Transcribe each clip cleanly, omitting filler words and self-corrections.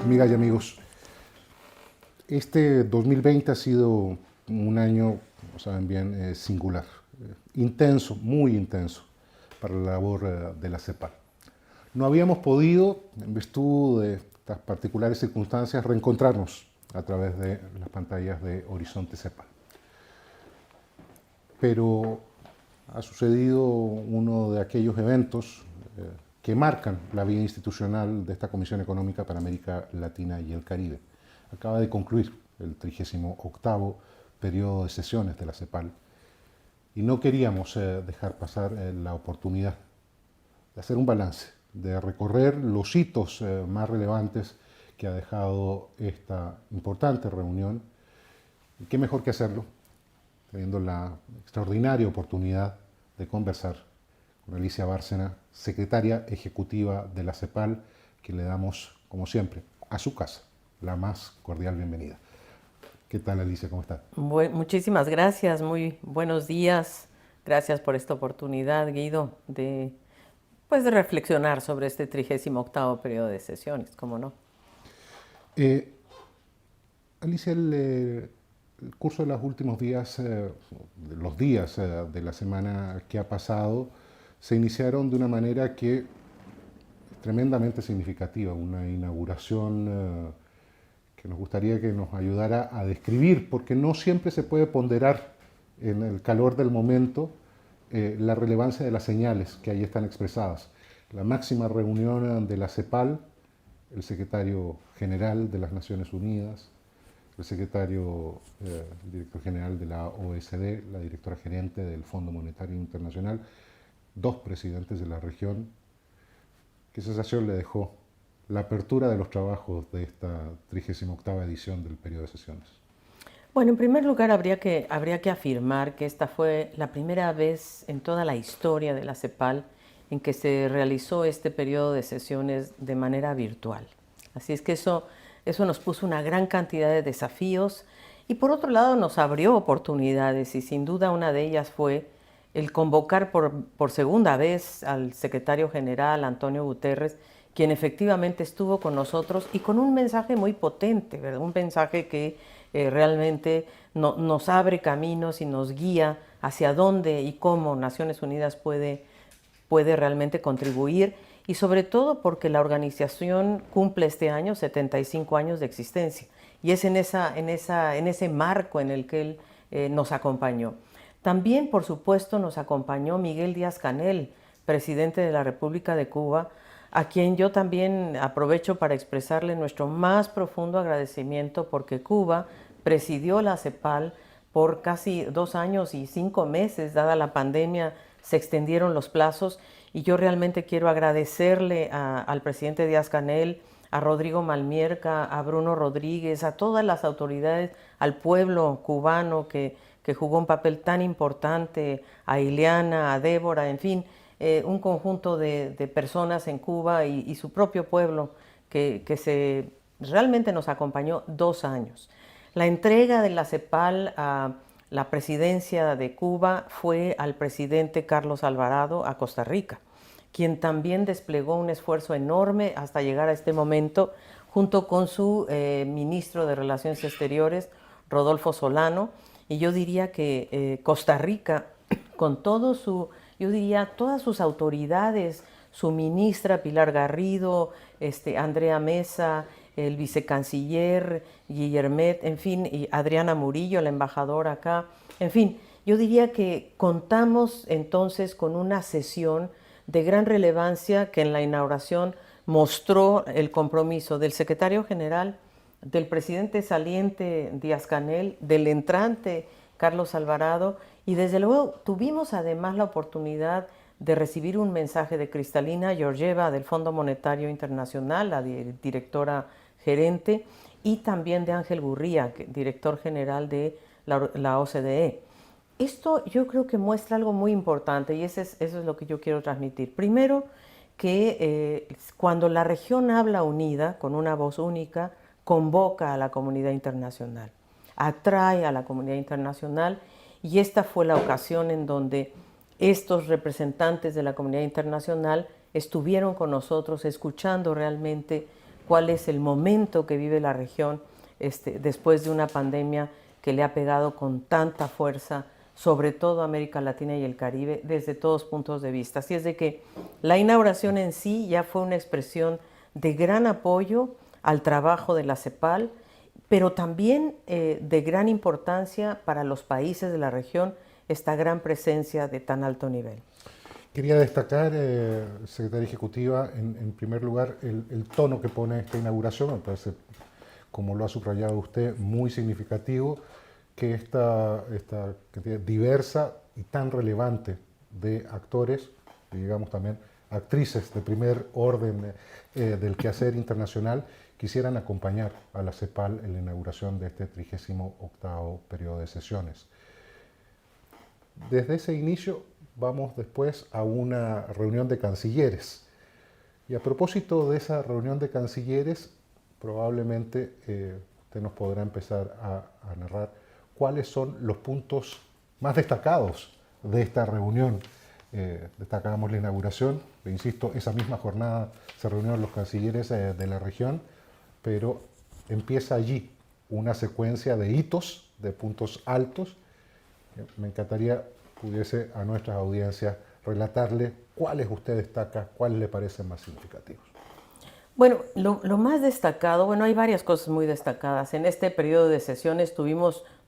Amigas y amigos, este 2020 ha sido un año, como saben bien, singular, intenso, muy intenso para la labor de la CEPAL. No habíamos podido, en virtud de estas particulares circunstancias, reencontrarnos a través de las pantallas de Horizonte CEPAL. Pero ha sucedido uno de aquellos eventos que marcan la vida institucional de esta Comisión Económica para América Latina y el Caribe. Acaba de concluir el 38º periodo de sesiones de la CEPAL y no queríamos dejar pasar la oportunidad de hacer un balance, de recorrer los hitos más relevantes que ha dejado esta importante reunión. Y qué mejor que hacerlo teniendo la extraordinaria oportunidad de conversar con Alicia Bárcena, secretaria ejecutiva de la CEPAL, que le damos, como siempre, a su casa, la más cordial bienvenida. ¿Qué tal, Alicia? ¿Cómo está? Muchísimas gracias, muy buenos días. Gracias por esta oportunidad, Guido, de reflexionar sobre este 38º periodo de sesiones, ¿cómo no? Alicia, el curso de los últimos días, los días de la semana que ha pasado, se iniciaron de una manera que es tremendamente significativa, una inauguración que nos gustaría que nos ayudara a describir, porque no siempre se puede ponderar en el calor del momento la relevancia de las señales que ahí están expresadas. La máxima reunión de la CEPAL, el secretario general de las Naciones Unidas, el secretario, director general de la OSD, la directora gerente del Fondo Monetario Internacional, dos presidentes de la región. ¿Qué sensación le dejó la apertura de los trabajos de esta 38ª edición del periodo de sesiones? Bueno, en primer lugar habría que afirmar que esta fue la primera vez en toda la historia de la CEPAL en que se realizó este periodo de sesiones de manera virtual. Así es que eso nos puso una gran cantidad de desafíos y por otro lado nos abrió oportunidades y sin duda una de ellas fue el convocar por segunda vez al secretario general Antonio Guterres, quien efectivamente estuvo con nosotros y con un mensaje muy potente, ¿verdad? Un mensaje que realmente nos abre caminos y nos guía hacia dónde y cómo Naciones Unidas puede realmente contribuir y sobre todo porque la organización cumple este año 75 años de existencia y es en ese marco en el que él nos acompañó. También, por supuesto, nos acompañó Miguel Díaz-Canel, presidente de la República de Cuba, a quien yo también aprovecho para expresarle nuestro más profundo agradecimiento porque Cuba presidió la CEPAL por casi 2 años y 5 meses, dada la pandemia, se extendieron los plazos y yo realmente quiero agradecerle al presidente Díaz-Canel, a Rodrigo Malmierca, a Bruno Rodríguez, a todas las autoridades, al pueblo cubano que jugó un papel tan importante, a Ileana, a Débora, en fin, un conjunto de personas en Cuba y su propio pueblo que realmente nos acompañó 2 años. La entrega de la CEPAL a la presidencia de Cuba fue al presidente Carlos Alvarado a Costa Rica, quien también desplegó un esfuerzo enorme hasta llegar a este momento, junto con su ministro de Relaciones Exteriores, Rodolfo Solano, y yo diría que Costa Rica, con todas sus autoridades, su ministra Pilar Garrido, Andrea Mesa, el vicecanciller Guillermet, en fin, y Adriana Murillo, la embajadora acá, en fin, yo diría que contamos entonces con una sesión de gran relevancia que en la inauguración mostró el compromiso del secretario general, del presidente saliente Díaz-Canel, del entrante Carlos Alvarado y desde luego tuvimos además la oportunidad de recibir un mensaje de Cristalina Georgieva del Fondo Monetario Internacional, la directora gerente, y también de Ángel Gurría, director general de la OCDE. Esto yo creo que muestra algo muy importante y eso es lo que yo quiero transmitir. Primero, que cuando la región habla unida, con una voz única, convoca a la comunidad internacional, atrae a la comunidad internacional y esta fue la ocasión en donde estos representantes de la comunidad internacional estuvieron con nosotros escuchando realmente cuál es el momento que vive la región después de una pandemia que le ha pegado con tanta fuerza, sobre todo a América Latina y el Caribe, desde todos puntos de vista. Así es de que la inauguración en sí ya fue una expresión de gran apoyo al trabajo de la CEPAL, pero también de gran importancia para los países de la región esta gran presencia de tan alto nivel. Quería destacar, secretaria ejecutiva, en primer lugar, el tono que pone esta inauguración. Me parece, como lo ha subrayado usted, muy significativo que esta cantidad diversa y tan relevante de actores, y digamos también actrices de primer orden del quehacer internacional, quisieran acompañar a la CEPAL en la inauguración de este 38º periodo de sesiones. Desde ese inicio vamos después a una reunión de cancilleres. Y a propósito de esa reunión de cancilleres, probablemente usted nos podrá empezar a narrar cuáles son los puntos más destacados de esta reunión. Destacábamos la inauguración, le insisto, esa misma jornada se reunieron los cancilleres de la región, pero empieza allí una secuencia de hitos, de puntos altos. Me encantaría pudiese a nuestras audiencias relatarle cuáles usted destaca, cuáles le parecen más significativos. Bueno, lo más destacado, bueno, hay varias cosas muy destacadas. En este periodo de sesiones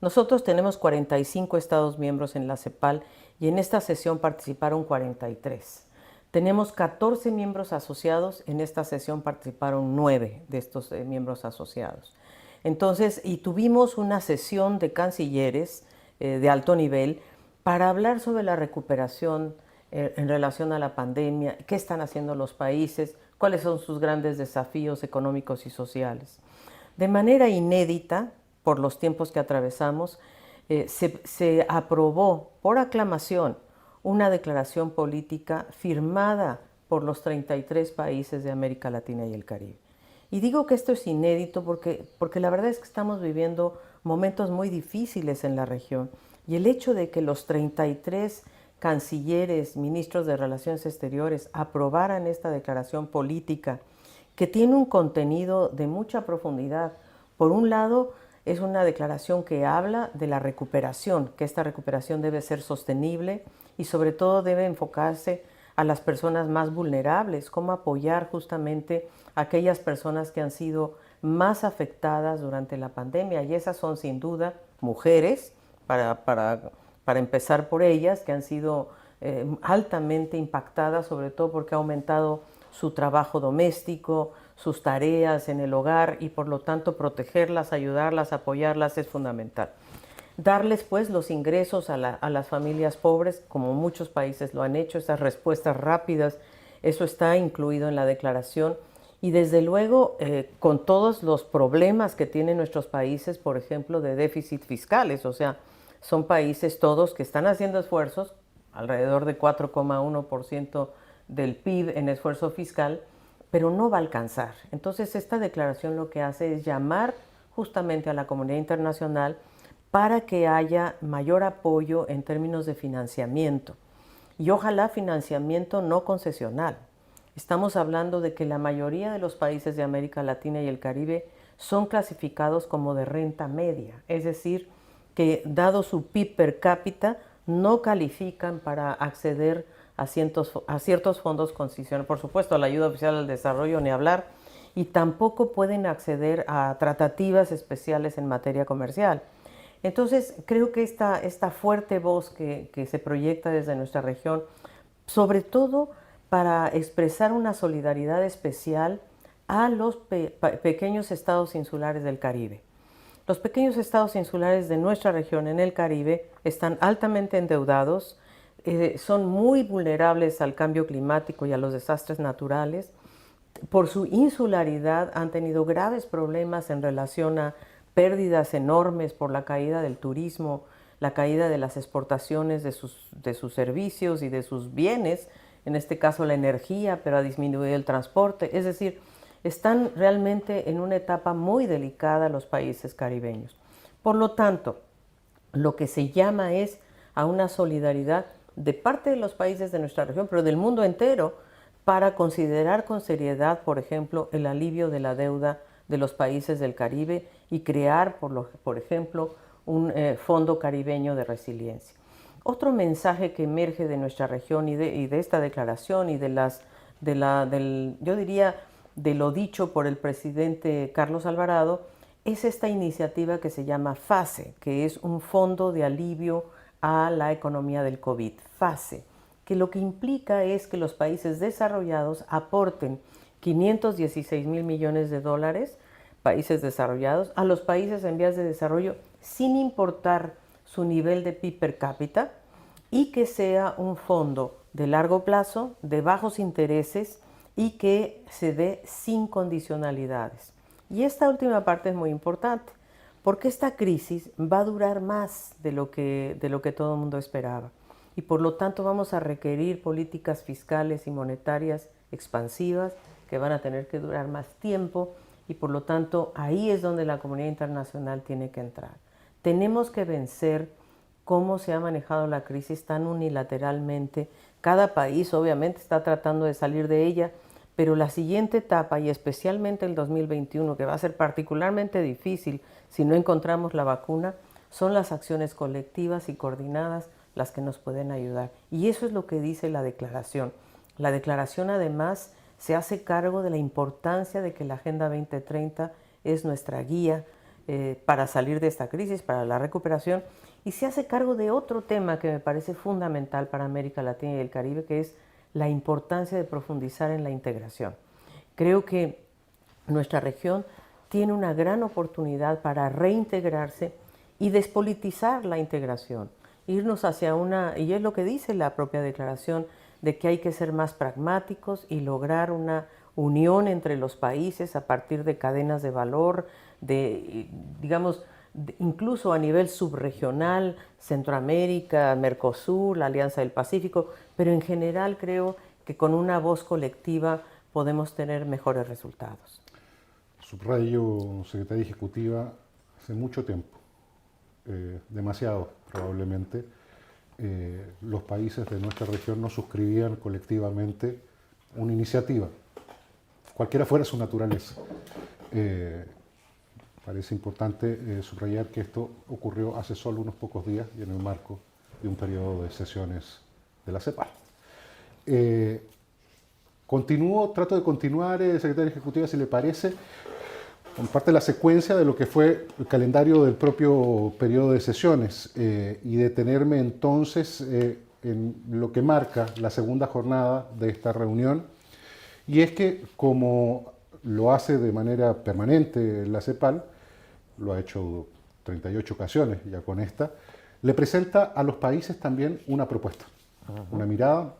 nosotros tenemos 45 Estados miembros en la CEPAL y en esta sesión participaron 43. Tenemos 14 miembros asociados, en esta sesión participaron 9 de estos miembros asociados. Entonces, y tuvimos una sesión de cancilleres de alto nivel para hablar sobre la recuperación en relación a la pandemia, qué están haciendo los países, cuáles son sus grandes desafíos económicos y sociales. De manera inédita, por los tiempos que atravesamos, se aprobó por aclamación una declaración política firmada por los 33 países de América Latina y el Caribe. Y digo que esto es inédito porque la verdad es que estamos viviendo momentos muy difíciles en la región, y el hecho de que los 33 cancilleres, ministros de Relaciones Exteriores aprobaran esta declaración política que tiene un contenido de mucha profundidad. Por un lado, es una declaración que habla de la recuperación, que esta recuperación debe ser sostenible y sobre todo debe enfocarse a las personas más vulnerables, cómo apoyar justamente a aquellas personas que han sido más afectadas durante la pandemia, y esas son sin duda mujeres, para empezar por ellas, que han sido altamente impactadas, sobre todo porque ha aumentado su trabajo doméstico, sus tareas en el hogar, y por lo tanto protegerlas, ayudarlas, apoyarlas es fundamental. Darles pues los ingresos a las familias pobres, como muchos países lo han hecho, esas respuestas rápidas, eso está incluido en la declaración. Y desde luego, con todos los problemas que tienen nuestros países, por ejemplo, de déficit fiscales, o sea, son países todos que están haciendo esfuerzos, alrededor de 4,1% del PIB en esfuerzo fiscal, pero no va a alcanzar. Entonces, esta declaración lo que hace es llamar justamente a la comunidad internacional para que haya mayor apoyo en términos de financiamiento. Y ojalá financiamiento no concesional. Estamos hablando de que la mayoría de los países de América Latina y el Caribe son clasificados como de renta media, es decir, que dado su PIB per cápita no califican para acceder a ciertos fondos concesionales. Por supuesto, la ayuda oficial al desarrollo ni hablar, y tampoco pueden acceder a tratativas especiales en materia comercial. Entonces, creo que esta fuerte voz que se proyecta desde nuestra región, sobre todo para expresar una solidaridad especial a los pequeños estados insulares del Caribe. Los pequeños estados insulares de nuestra región en el Caribe están altamente endeudados, son muy vulnerables al cambio climático y a los desastres naturales. Por su insularidad han tenido graves problemas en relación a pérdidas enormes por la caída del turismo, la caída de las exportaciones de sus servicios y de sus bienes, en este caso la energía, pero ha disminuido el transporte. Es decir, están realmente en una etapa muy delicada los países caribeños. Por lo tanto, lo que se llama es a una solidaridad de parte de los países de nuestra región, pero del mundo entero, para considerar con seriedad, por ejemplo, el alivio de la deuda de los países del Caribe y crear, por ejemplo, un fondo caribeño de resiliencia. Otro mensaje que emerge de nuestra región y de esta declaración y yo diría, de lo dicho por el presidente Carlos Alvarado, es esta iniciativa que se llama FASE, que es un fondo de alivio a la economía del COVID, FASE, que lo que implica es que los países desarrollados aporten 516 mil millones de dólares, países desarrollados, a los países en vías de desarrollo sin importar su nivel de PIB per cápita, y que sea un fondo de largo plazo, de bajos intereses y que se dé sin condicionalidades. Y esta última parte es muy importante, porque esta crisis va a durar más de lo que todo el mundo esperaba. Y por lo tanto vamos a requerir políticas fiscales y monetarias expansivas que van a tener que durar más tiempo, y por lo tanto ahí es donde la comunidad internacional tiene que entrar. Tenemos que vencer cómo se ha manejado la crisis tan unilateralmente. Cada país obviamente está tratando de salir de ella, pero la siguiente etapa, y especialmente el 2021, que va a ser particularmente difícil si no encontramos la vacuna, son las acciones colectivas y coordinadas las que nos pueden ayudar. Y eso es lo que dice la declaración. La declaración además se hace cargo de la importancia de que la Agenda 2030 es nuestra guía para salir de esta crisis, para la recuperación, y se hace cargo de otro tema que me parece fundamental para América Latina y el Caribe, que es la importancia de profundizar en la integración. Creo que nuestra región tiene una gran oportunidad para reintegrarse y despolitizar la integración, irnos hacia y es lo que dice la propia declaración, de que hay que ser más pragmáticos y lograr una unión entre los países a partir de cadenas de valor, incluso a nivel subregional, Centroamérica, Mercosur, la Alianza del Pacífico, pero en general creo que con una voz colectiva podemos tener mejores resultados. Subrayo, secretaria ejecutiva, hace mucho tiempo, demasiado probablemente, los países de nuestra región no suscribían colectivamente una iniciativa, cualquiera fuera su naturaleza. Parece importante subrayar que esto ocurrió hace solo unos pocos días y en el marco de un periodo de sesiones de la CEPAL. Trato de continuar, secretaria ejecutiva, si le parece, con parte de la secuencia de lo que fue el calendario del propio periodo de sesiones y detenerme entonces en lo que marca la segunda jornada de esta reunión, y es que, como lo hace de manera permanente la CEPAL, lo ha hecho 38 ocasiones ya con esta, le presenta a los países también una propuesta, una mirada,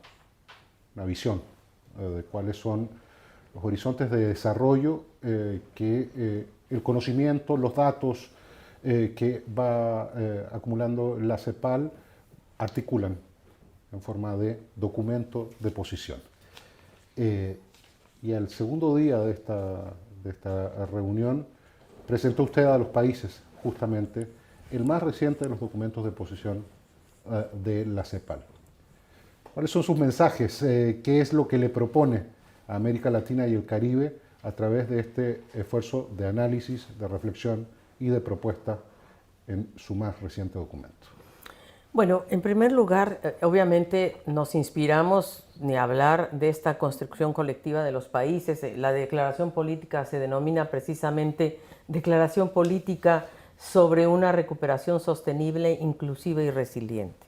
una visión de cuáles son los horizontes de desarrollo que el conocimiento, los datos que va acumulando la CEPAL articulan en forma de documento de posición. Y al segundo día de esta reunión presentó usted a los países justamente el más reciente de los documentos de posición de la CEPAL. ¿Cuáles son sus mensajes? ¿Qué es lo que le propone a América Latina y el Caribe a través de este esfuerzo de análisis, de reflexión y de propuesta en su más reciente documento? Bueno, en primer lugar, obviamente nos inspiramos ni hablar de esta construcción colectiva de los países. La declaración política se denomina precisamente Declaración Política sobre una recuperación sostenible, inclusiva y resiliente.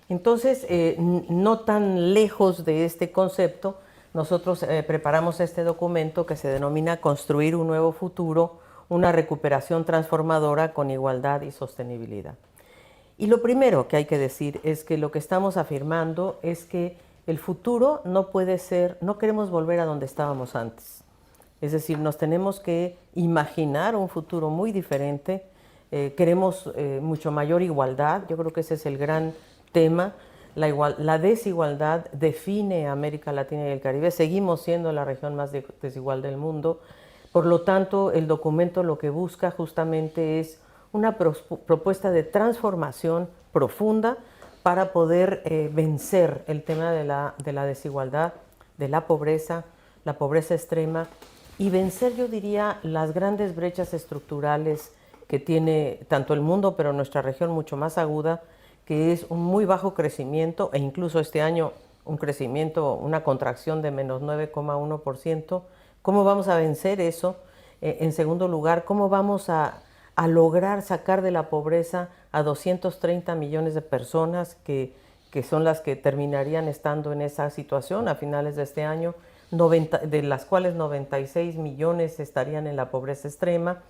Entonces, no tan lejos de este concepto, nosotros preparamos este documento que se denomina Construir un nuevo futuro, una recuperación transformadora con igualdad y sostenibilidad. Y lo primero que hay que decir es que lo que estamos afirmando es que el futuro no puede ser, no queremos volver a donde estábamos antes. Es decir, nos tenemos que imaginar un futuro muy diferente, queremos mucho mayor igualdad, yo creo que ese es el gran tema. La desigualdad define a América Latina y el Caribe, seguimos siendo la región más desigual del mundo, por lo tanto el documento lo que busca justamente es una propuesta de transformación profunda para poder vencer el tema de la desigualdad de la pobreza extrema, y vencer, yo diría, las grandes brechas estructurales que tiene tanto el mundo, pero nuestra región mucho más aguda, que es un muy bajo crecimiento, e incluso este año un crecimiento, una contracción de menos 9,1%. ¿Cómo vamos a vencer eso? En segundo lugar, ¿cómo vamos a lograr sacar de la pobreza a 230 millones de personas que son las que terminarían estando en esa situación a finales de este año, de las cuales 96 millones estarían en la pobreza extrema,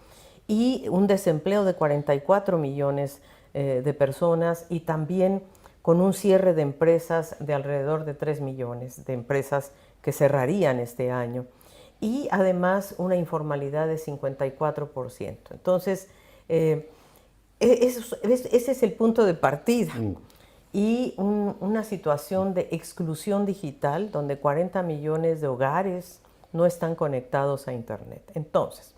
y un desempleo de 44 millones de personas, y también con un cierre de empresas de alrededor de 3 millones de empresas que cerrarían este año, y además una informalidad de 54%. Entonces, ese es el punto de partida. Y una situación de exclusión digital donde 40 millones de hogares no están conectados a Internet. Entonces,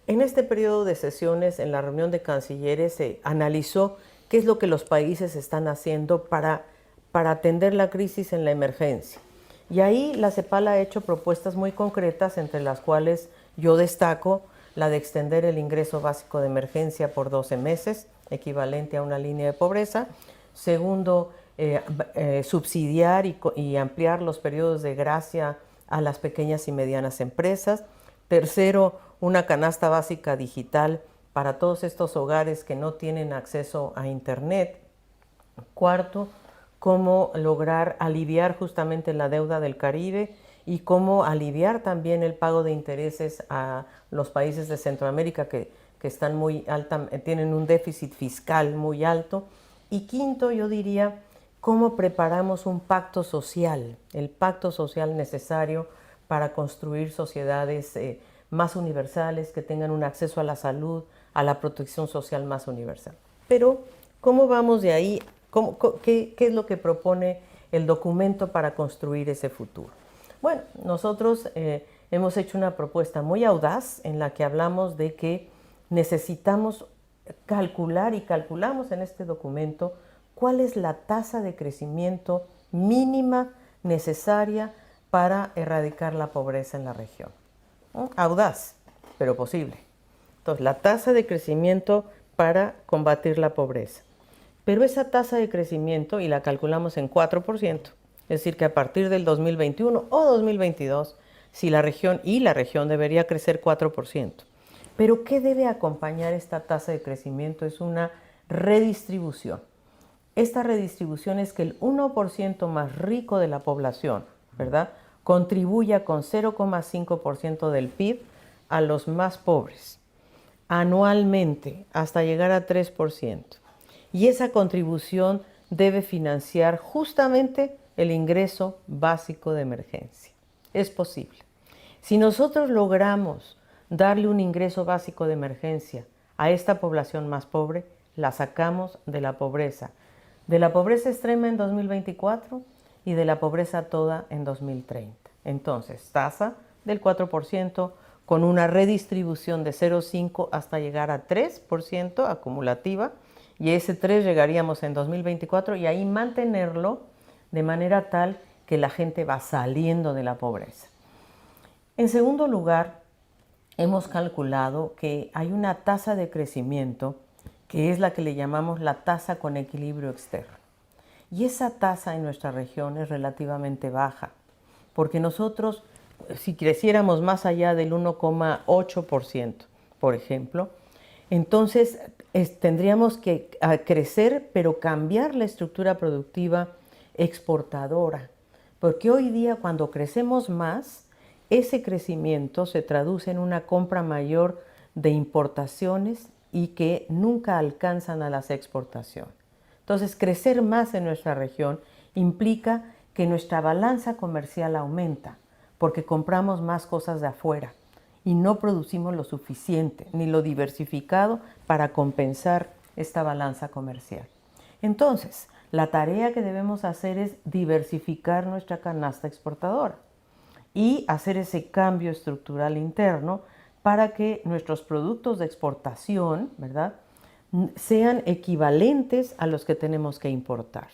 en este periodo de sesiones, en la reunión de cancilleres, se analizó qué es lo que los países están haciendo para atender la crisis en la emergencia. Y ahí la CEPAL ha hecho propuestas muy concretas, entre las cuales yo destaco la de extender el ingreso básico de emergencia por 12 meses, equivalente a una línea de pobreza. Segundo, subsidiar y ampliar los periodos de gracia a las pequeñas y medianas empresas. Tercero, una canasta básica digital para todos estos hogares que no tienen acceso a Internet. Cuarto, cómo lograr aliviar justamente la deuda del Caribe y cómo aliviar también el pago de intereses a los países de Centroamérica que están tienen un déficit fiscal muy alto. Y quinto, yo diría, cómo preparamos un pacto social, el pacto social necesario para construir sociedades más universales, que tengan un acceso a la salud, a la protección social más universal. Pero, ¿cómo vamos de ahí? ¿Qué es lo que propone el documento para construir ese futuro? Bueno, nosotros hemos hecho una propuesta muy audaz en la que hablamos de que necesitamos calcular, y calculamos en este documento, cuál es la tasa de crecimiento mínima necesaria para erradicar la pobreza en la región. Audaz, pero posible. Entonces, la tasa de crecimiento para combatir la pobreza. Pero esa tasa de crecimiento, y la calculamos en 4%, es decir, que a partir del 2021 o 2022, si la región debería crecer 4%. Pero ¿qué debe acompañar esta tasa de crecimiento? Es una redistribución. Esta redistribución es que el 1% más rico de la población, ¿verdad?, contribuya con 0,5% del PIB a los más pobres, anualmente, hasta llegar a 3%. Y esa contribución debe financiar justamente el ingreso básico de emergencia. Es posible. Si nosotros logramos darle un ingreso básico de emergencia a esta población más pobre, la sacamos de la pobreza extrema en 2024 y de la pobreza toda en 2030. Entonces, tasa del 4% con una redistribución de 0,5 hasta llegar a 3% acumulativa, y ese 3 llegaríamos en 2024, y ahí mantenerlo de manera tal que la gente va saliendo de la pobreza. En segundo lugar, hemos calculado que hay una tasa de crecimiento que es la que le llamamos la tasa con equilibrio externo. Y esa tasa en nuestra región es relativamente baja, porque nosotros, si creciéramos más allá del 1,8%, por ejemplo, entonces tendríamos que crecer, pero cambiar la estructura productiva exportadora, porque hoy día, cuando crecemos más, ese crecimiento se traduce en una compra mayor de importaciones y que nunca alcanzan a las exportaciones. Entonces, crecer más en nuestra región implica que nuestra balanza comercial aumenta, porque compramos más cosas de afuera y no producimos lo suficiente ni lo diversificado para compensar esta balanza comercial. Entonces, la tarea que debemos hacer es diversificar nuestra canasta exportadora y hacer ese cambio estructural interno para que nuestros productos de exportación, ¿verdad?, sean equivalentes a los que tenemos que importar.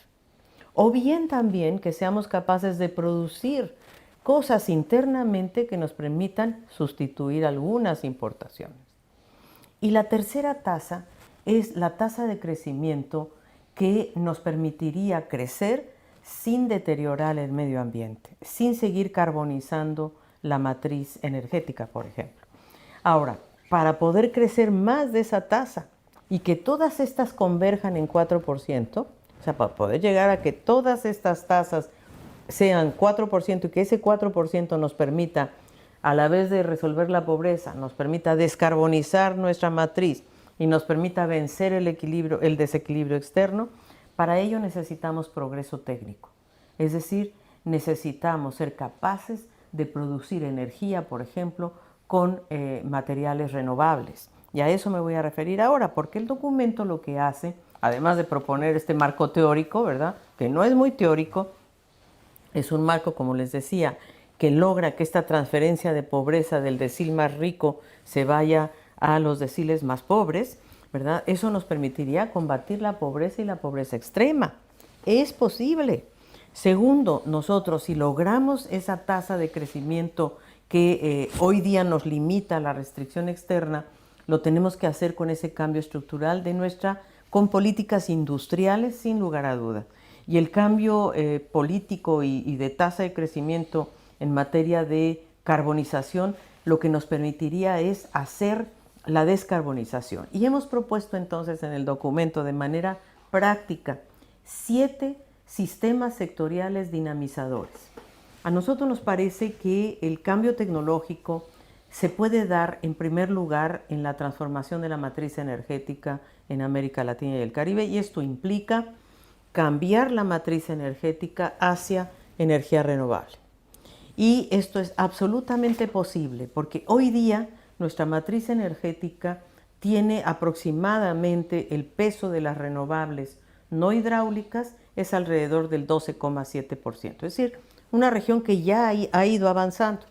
O bien también que seamos capaces de producir cosas internamente que nos permitan sustituir algunas importaciones. Y la tercera tasa es la tasa de crecimiento que nos permitiría crecer sin deteriorar el medio ambiente, sin seguir carbonizando la matriz energética, por ejemplo. Ahora, para poder crecer más de esa tasa y que todas estas converjan en 4%, o sea, para poder llegar a que todas estas tasas sean 4% y que ese 4% nos permita, a la vez de resolver la pobreza, nos permita descarbonizar nuestra matriz y nos permita vencer el desequilibrio externo, para ello necesitamos progreso técnico. Es decir, necesitamos ser capaces de producir energía, por ejemplo, con materiales renovables. Y a eso me voy a referir ahora, porque el documento lo que hace, además de proponer este marco teórico, ¿verdad?, que no es muy teórico, es un marco, como les decía, que logra que esta transferencia de pobreza del decil más rico se vaya a los deciles más pobres, ¿verdad? Eso nos permitiría combatir la pobreza y la pobreza extrema. Es posible. Segundo, nosotros, si logramos esa tasa de crecimiento que hoy día nos limita a la restricción externa, lo tenemos que hacer con ese cambio estructural con políticas industriales, sin lugar a duda. Y el cambio político y de tasa de crecimiento en materia de carbonización, lo que nos permitiría es hacer la descarbonización. Y hemos propuesto entonces en el documento de manera práctica 7 sistemas sectoriales dinamizadores. A nosotros nos parece que el cambio tecnológico se puede dar en primer lugar en la transformación de la matriz energética en América Latina y el Caribe, y esto implica cambiar la matriz energética hacia energía renovable. Y esto es absolutamente posible porque hoy día nuestra matriz energética tiene aproximadamente el peso de las renovables no hidráulicas es alrededor del 12,7%, es decir, una región que ya ha ido avanzando.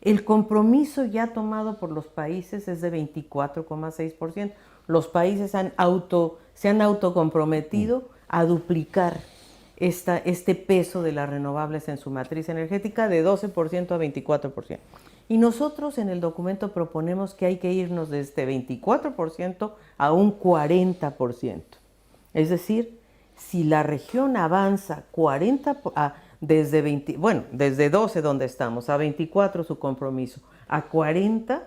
El compromiso ya tomado por los países es de 24,6%. Los países se han autocomprometido a duplicar este peso de las renovables en su matriz energética de 12% a 24%. Y nosotros en el documento proponemos que hay que irnos de este 24% a un 40%. Es decir, si la región avanza desde 12 donde estamos, a 24 su compromiso, a 40,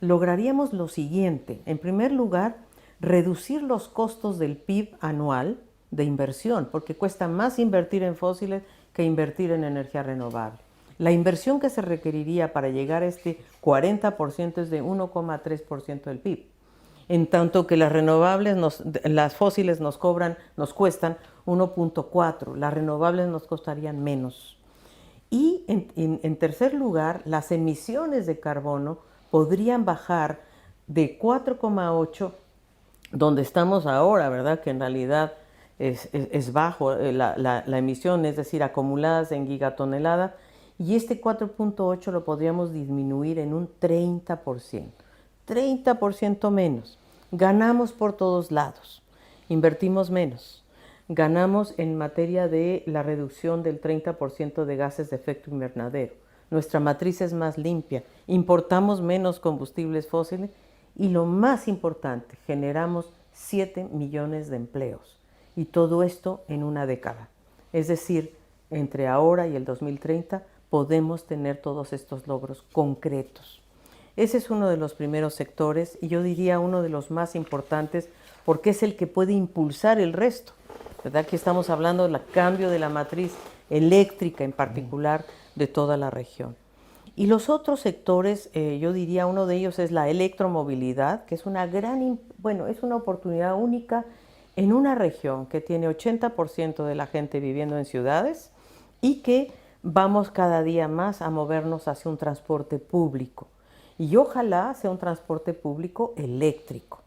lograríamos lo siguiente. En primer lugar, reducir los costos del PIB anual de inversión, porque cuesta más invertir en fósiles que invertir en energía renovable. La inversión que se requeriría para llegar a este 40% es de 1,3% del PIB. En tanto que las renovables, las fósiles nos cuestan 1,4%, las renovables nos costarían menos. Y en tercer lugar, las emisiones de carbono podrían bajar de 4,8%, donde estamos ahora, ¿verdad? Que en realidad es bajo la emisión, es decir, acumuladas en gigatonelada, y este 4,8 lo podríamos disminuir en un 30%. 30% menos. Ganamos por todos lados, invertimos menos. Ganamos en materia de la reducción del 30% de gases de efecto invernadero. Nuestra matriz es más limpia, importamos menos combustibles fósiles y lo más importante, generamos 7 millones de empleos. Y todo esto en una década. Es decir, entre ahora y el 2030 podemos tener todos estos logros concretos. Ese es uno de los primeros sectores y yo diría uno de los más importantes porque es el que puede impulsar el resto, ¿verdad? Aquí estamos hablando del cambio de la matriz eléctrica en particular de toda la región. Y los otros sectores, yo diría uno de ellos es la electromovilidad, que es es una oportunidad única en una región que tiene 80% de la gente viviendo en ciudades y que vamos cada día más a movernos hacia un transporte público. Y ojalá sea un transporte público eléctrico.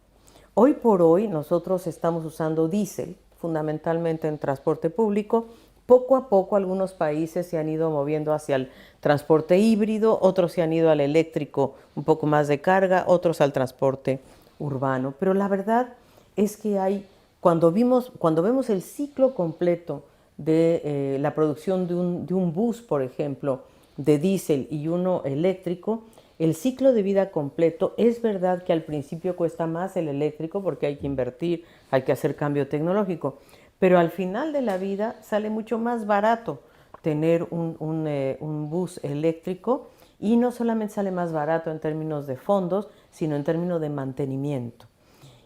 Hoy por hoy nosotros estamos usando diésel, fundamentalmente en transporte público. Poco a poco algunos países se han ido moviendo hacia el transporte híbrido, otros se han ido al eléctrico un poco más de carga, otros al transporte urbano. Pero la verdad es que cuando vemos el ciclo completo de la producción de un bus, por ejemplo, de diésel y uno eléctrico, el ciclo de vida completo, es verdad que al principio cuesta más el eléctrico porque hay que invertir, hay que hacer cambio tecnológico, pero al final de la vida sale mucho más barato tener un bus eléctrico, y no solamente sale más barato en términos de fondos, sino en términos de mantenimiento.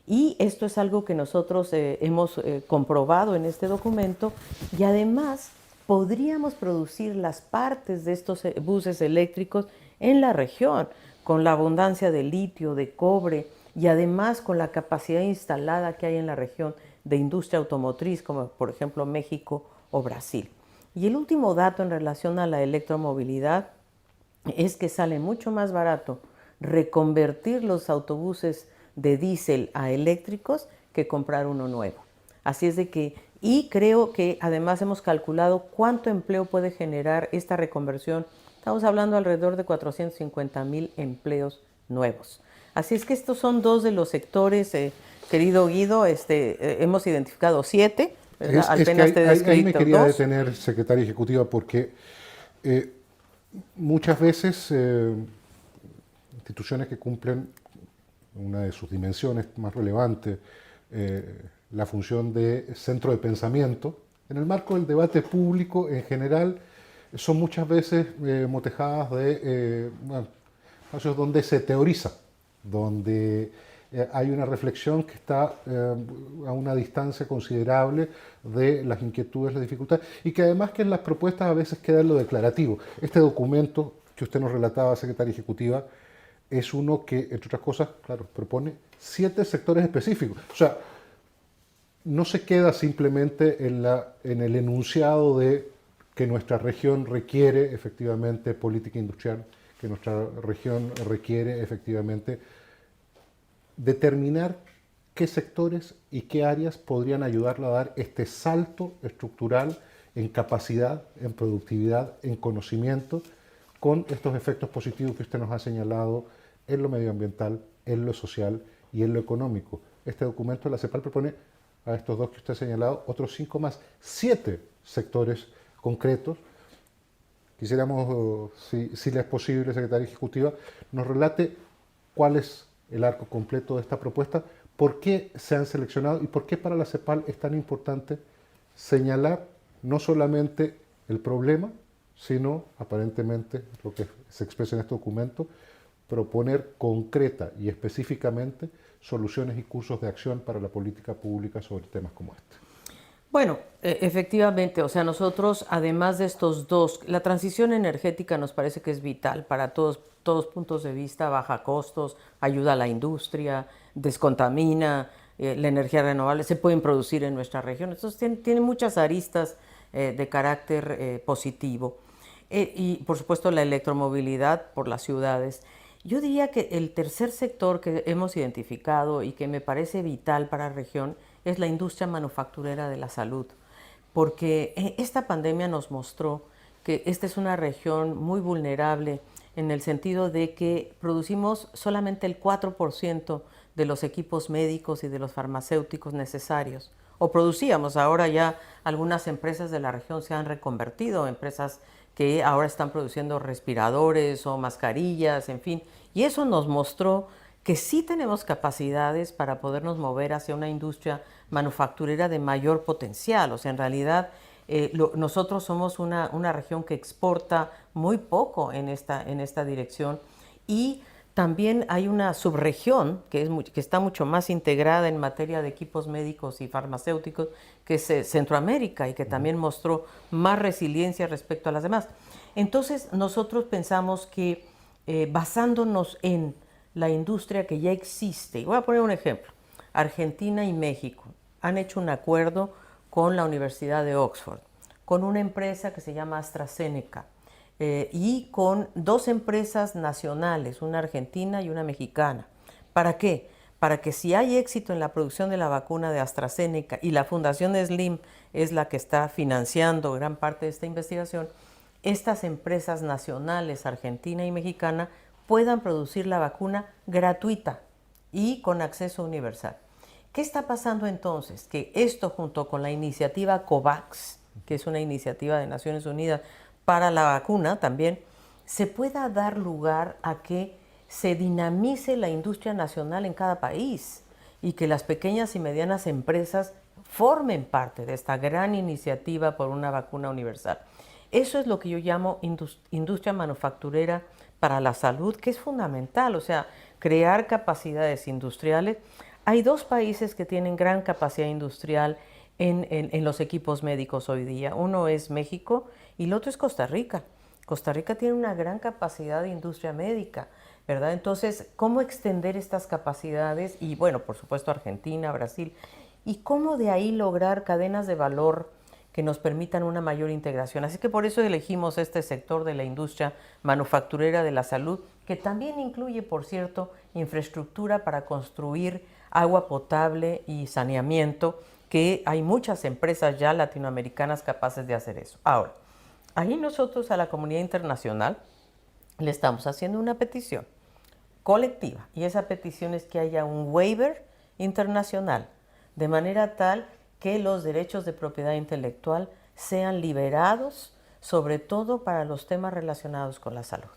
Y esto es algo que nosotros hemos comprobado en este documento, y además podríamos producir las partes de estos buses eléctricos en la región, con la abundancia de litio, de cobre, y además con la capacidad instalada que hay en la región de industria automotriz, como por ejemplo México o Brasil. Y el último dato en relación a la electromovilidad es que sale mucho más barato reconvertir los autobuses de diésel a eléctricos que comprar uno nuevo. Así es de que, y creo que además hemos calculado cuánto empleo puede generar esta reconversión. Estamos hablando alrededor de 450,000 empleos nuevos. Así es que estos son dos de los sectores, querido Guido, hemos identificado 7, ¿verdad? Apenas te he descrito ahí me quería dos. detener, secretaria ejecutiva, porque muchas veces instituciones que cumplen una de sus dimensiones más relevantes, la función de centro de pensamiento, en el marco del debate público en general, son muchas veces motejadas de espacios donde se teoriza, donde hay una reflexión que está a una distancia considerable de las inquietudes, las dificultades, y que además que en las propuestas a veces queda en lo declarativo. Este documento que usted nos relataba, secretaria ejecutiva, es uno que, entre otras cosas, claro, propone 7 sectores específicos. O sea, no se queda simplemente en el enunciado de que nuestra región requiere efectivamente política industrial, que nuestra región requiere efectivamente determinar qué sectores y qué áreas podrían ayudarla a dar este salto estructural en capacidad, en productividad, en conocimiento, con estos efectos positivos que usted nos ha señalado en lo medioambiental, en lo social y en lo económico. Este documento de la CEPAL propone a estos dos que usted ha señalado otros 5 más, 7 sectores concretos. Quisiéramos, si le es posible, secretaria ejecutiva, nos relate cuál es el arco completo de esta propuesta, por qué se han seleccionado y por qué para la CEPAL es tan importante señalar no solamente el problema, sino aparentemente lo que se expresa en este documento, proponer concreta y específicamente soluciones y cursos de acción para la política pública sobre temas como este. Bueno, efectivamente, o sea, nosotros, además de estos dos, la transición energética nos parece que es vital para todos puntos de vista, baja costos, ayuda a la industria, descontamina, la energía renovable se pueden producir en nuestra región. Entonces, tiene muchas aristas de carácter positivo. Y, por supuesto, la electromovilidad por las ciudades. Yo diría que el tercer sector que hemos identificado y que me parece vital para la región es la industria manufacturera de la salud, porque esta pandemia nos mostró que esta es una región muy vulnerable en el sentido de que producimos solamente el 4% de los equipos médicos y de los farmacéuticos necesarios, o producíamos. Ahora ya algunas empresas de la región se han reconvertido, empresas que ahora están produciendo respiradores o mascarillas, en fin, y eso nos mostró que sí tenemos capacidades para podernos mover hacia una industria manufacturera de mayor potencial. O sea, en realidad nosotros somos una región que exporta muy poco en esta dirección, y también hay una subregión que está mucho más integrada en materia de equipos médicos y farmacéuticos, que es Centroamérica, y que también mostró más resiliencia respecto a las demás. Entonces nosotros pensamos que basándonos en la industria que ya existe, y voy a poner un ejemplo, Argentina y México han hecho un acuerdo con la Universidad de Oxford, con una empresa que se llama AstraZeneca, y con 2 empresas nacionales, una argentina y una mexicana. ¿Para qué? Para que si hay éxito en la producción de la vacuna de AstraZeneca, y la Fundación Slim es la que está financiando gran parte de esta investigación, estas empresas nacionales, argentina y mexicana, puedan producir la vacuna gratuita y con acceso universal. ¿Qué está pasando entonces? Que esto, junto con la iniciativa COVAX, que es una iniciativa de Naciones Unidas para la vacuna también, se pueda dar lugar a que se dinamice la industria nacional en cada país y que las pequeñas y medianas empresas formen parte de esta gran iniciativa por una vacuna universal. Eso es lo que yo llamo industria manufacturera para la salud, que es fundamental, o sea, crear capacidades industriales. Hay dos países que tienen gran capacidad industrial en los equipos médicos hoy día. Uno es México y el otro es Costa Rica. Costa Rica tiene una gran capacidad de industria médica, ¿verdad? Entonces, ¿cómo extender estas capacidades? Y bueno, por supuesto Argentina, Brasil. ¿Y cómo de ahí lograr cadenas de valor que nos permitan una mayor integración? Así que por eso elegimos este sector de la industria manufacturera de la salud, que también incluye, por cierto, infraestructura para construir agua potable y saneamiento, que hay muchas empresas ya latinoamericanas capaces de hacer eso. Ahora, ahí nosotros a la comunidad internacional le estamos haciendo una petición colectiva, y esa petición es que haya un waiver internacional, de manera tal que los derechos de propiedad intelectual sean liberados, sobre todo para los temas relacionados con la salud.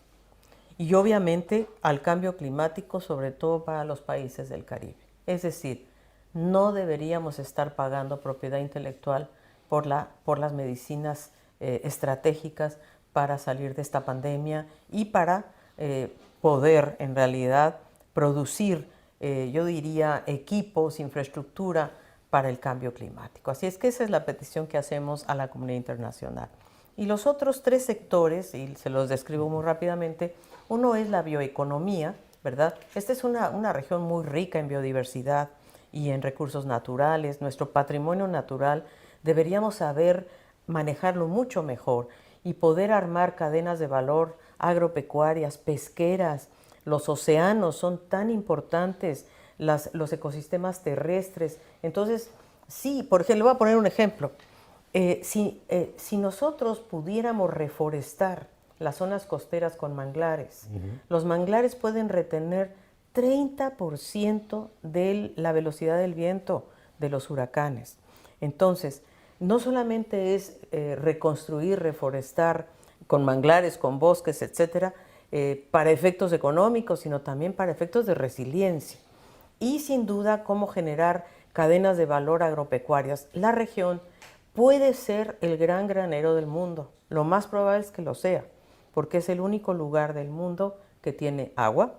Y obviamente al cambio climático, sobre todo para los países del Caribe. Es decir, no deberíamos estar pagando propiedad intelectual por las medicinas estratégicas para salir de esta pandemia y para poder en realidad producir, yo diría, equipos, infraestructura para el cambio climático. Así es que esa es la petición que hacemos a la comunidad internacional. Y los otros tres sectores, y se los describo muy rápidamente, uno es la bioeconomía, ¿verdad? Esta es una región muy rica en biodiversidad y en recursos naturales. Nuestro patrimonio natural deberíamos saber manejarlo mucho mejor y poder armar cadenas de valor agropecuarias, pesqueras. Los océanos son tan importantes, los ecosistemas terrestres. Entonces, sí, por ejemplo, voy a poner un ejemplo. Si nosotros pudiéramos reforestar las zonas costeras con manglares, los manglares pueden retener 30% de la velocidad del viento de los huracanes. Entonces, no solamente es reconstruir, reforestar con manglares, con bosques, etcétera, para efectos económicos, sino también para efectos de resiliencia. Y sin duda, cómo generar cadenas de valor agropecuarias. La región puede ser el gran granero del mundo. Lo más probable es que lo sea, porque es el único lugar del mundo que tiene agua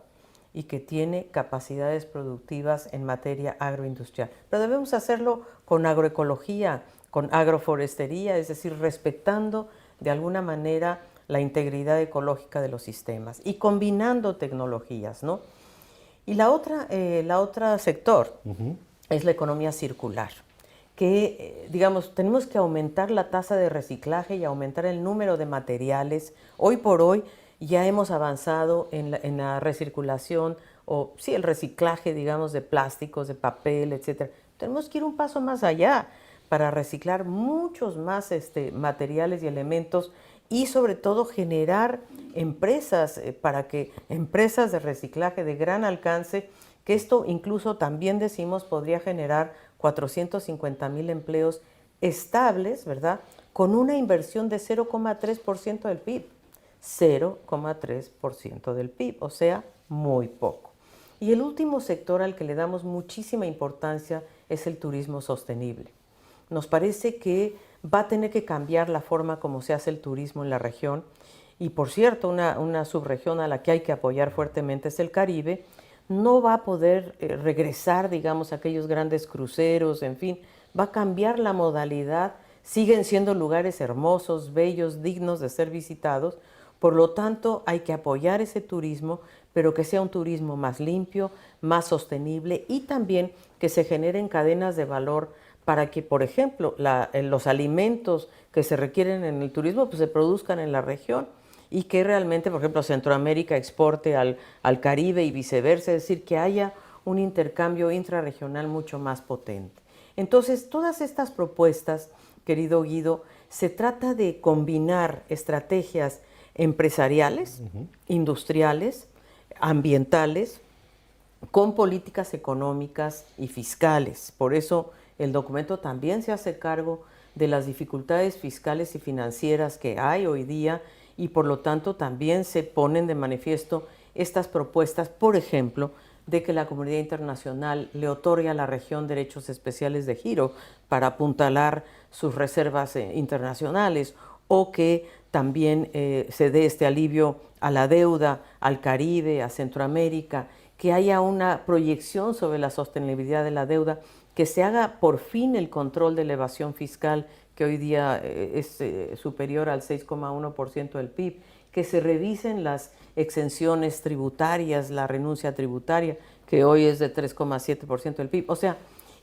y que tiene capacidades productivas en materia agroindustrial. Pero debemos hacerlo con agroecología, con agroforestería, es decir, respetando de alguna manera la integridad ecológica de los sistemas y combinando tecnologías, ¿no? Y la otra sector es la economía circular, que, digamos, tenemos que aumentar la tasa de reciclaje y aumentar el número de materiales. Hoy por hoy ya hemos avanzado en la recirculación, o sí, el reciclaje, digamos, de plásticos, de papel, etcétera. Tenemos que ir un paso más allá para reciclar muchos más materiales y elementos y sobre todo generar empresas, empresas de reciclaje de gran alcance, que esto incluso también decimos podría generar 450,000 empleos estables, ¿verdad? Con una inversión de 0,3% del PIB. 0,3% del PIB, o sea, muy poco. Y el último sector al que le damos muchísima importancia es el turismo sostenible. Nos parece que va a tener que cambiar la forma como se hace el turismo en la región. Y por cierto, una subregión a la que hay que apoyar fuertemente es el Caribe. No va a poder regresar, digamos, a aquellos grandes cruceros, en fin, va a cambiar la modalidad. Siguen siendo lugares hermosos, bellos, dignos de ser visitados. Por lo tanto, hay que apoyar ese turismo, pero que sea un turismo más limpio, más sostenible y también que se generen cadenas de valor para que, por ejemplo, los alimentos que se requieren en el turismo pues, se produzcan en la región y que realmente, por ejemplo, Centroamérica exporte al Caribe y viceversa, es decir, que haya un intercambio intrarregional mucho más potente. Entonces, todas estas propuestas, querido Guido, se trata de combinar estrategias empresariales, industriales, ambientales, con políticas económicas y fiscales. Por eso el documento también se hace cargo de las dificultades fiscales y financieras que hay hoy día y por lo tanto también se ponen de manifiesto estas propuestas, por ejemplo, de que la comunidad internacional le otorgue a la región derechos especiales de giro para apuntalar sus reservas internacionales, o que también se dé este alivio a la deuda, al Caribe, a Centroamérica, que haya una proyección sobre la sostenibilidad de la deuda, que se haga por fin el control de la evasión fiscal, que hoy día es superior al 6,1% del PIB, que se revisen las exenciones tributarias, la renuncia tributaria, que hoy es de 3,7% del PIB. O sea,